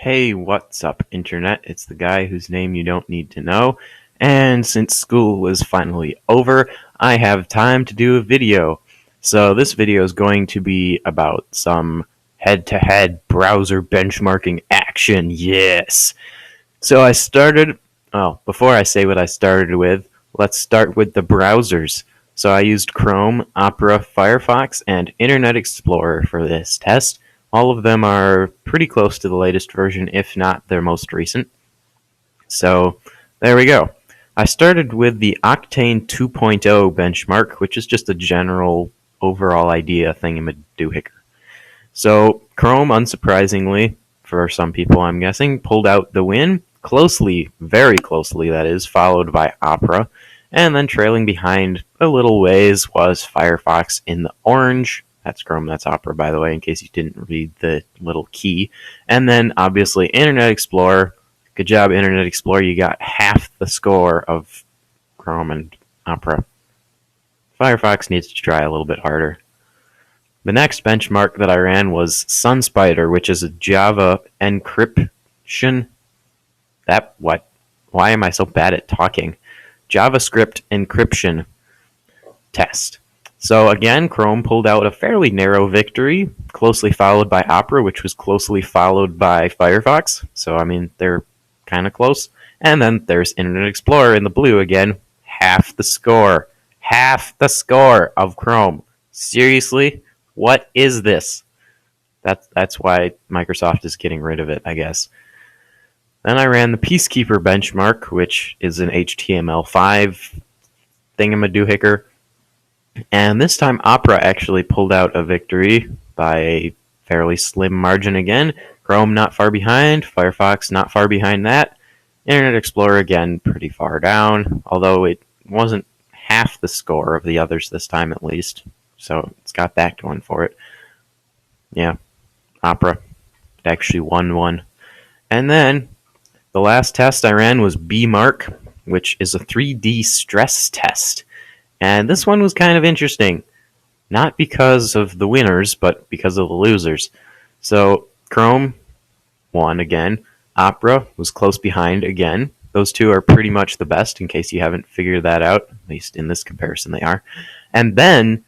Hey, what's up, Internet? It's the guy whose name you don't need to know. And since school is finally over, I have time to do a video. So, this video is going to be about some head to head browser benchmarking action. Yes! So, before I say what I started with, let's start with the browsers. So, I used Chrome, Opera, Firefox, and Internet Explorer for this test. All of them are pretty close to the latest version, if not their most recent. So there we go. I started with the Octane 2.0 benchmark, which is just a general overall idea thingamadoohicker. So Chrome, unsurprisingly, for some people I'm guessing, pulled out the win. Closely, very closely that is, followed by Opera. And then trailing behind a little ways was Firefox in the orange. That's Chrome, that's Opera, by the way, in case you didn't read the little key. And then, obviously, Internet Explorer. Good job, Internet Explorer. You got half the score of Chrome and Opera. Firefox needs to try a little bit harder. The next benchmark that I ran was SunSpider, which is a Java encryption. Why am I so bad at talking? JavaScript encryption test. So again, Chrome pulled out a fairly narrow victory, closely followed by Opera, which was closely followed by Firefox. So, I mean, they're kind of close. And then there's Internet Explorer in the blue again. Half the score. Half the score of Chrome. Seriously? What is this? That's why Microsoft is getting rid of it, I guess. Then I ran the Peacekeeper benchmark, which is an HTML5 thingamadoohicker. And this time Opera actually pulled out a victory by a fairly slim margin again. Chrome not far behind, Firefox not far behind that. Internet Explorer again pretty far down, although it wasn't half the score of the others this time at least. So it's got that going for it. Yeah, Opera actually won one. And then the last test I ran was BMark, which is a 3D stress test. And this one was kind of interesting. Not because of the winners, but because of the losers. So, Chrome won again. Opera was close behind again. Those two are pretty much the best, in case you haven't figured that out. At least in this comparison, they are. And then,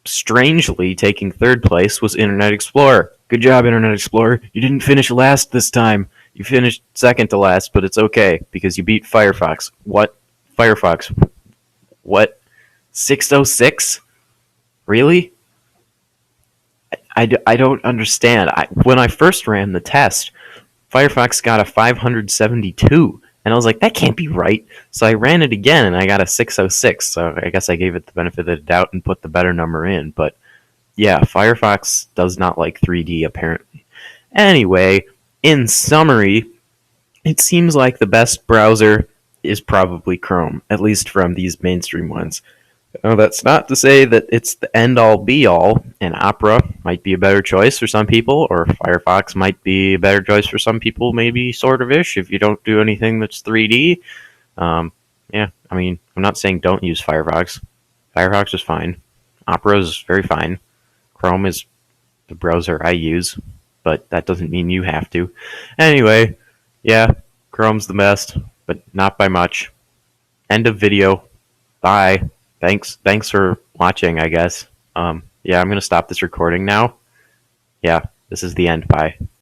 strangely, taking third place was Internet Explorer. Good job, Internet Explorer. You didn't finish last this time. You finished second to last, but it's okay, because you beat Firefox. What? Firefox? What? 606? Really? I don't understand. When I first ran the test, Firefox got a 572, and I was like, that can't be right. So I ran it again, and I got a 606, so I guess I gave it the benefit of the doubt and put the better number in. But yeah, Firefox does not like 3D, apparently. Anyway, in summary, it seems like the best browser is probably Chrome, at least from these mainstream ones. Now, that's not to say that it's the end-all be-all, and Opera might be a better choice for some people, or Firefox might be a better choice for some people, maybe sort of-ish, if you don't do anything that's 3D. Yeah, I mean, I'm not saying don't use Firefox. Firefox is fine. Opera is very fine. Chrome is the browser I use, but that doesn't mean you have to. Anyway, yeah, Chrome's the best, but not by much. End of video. Bye. Thanks for watching, I guess. Yeah, I'm gonna stop this recording now. Yeah, this is the end. Bye.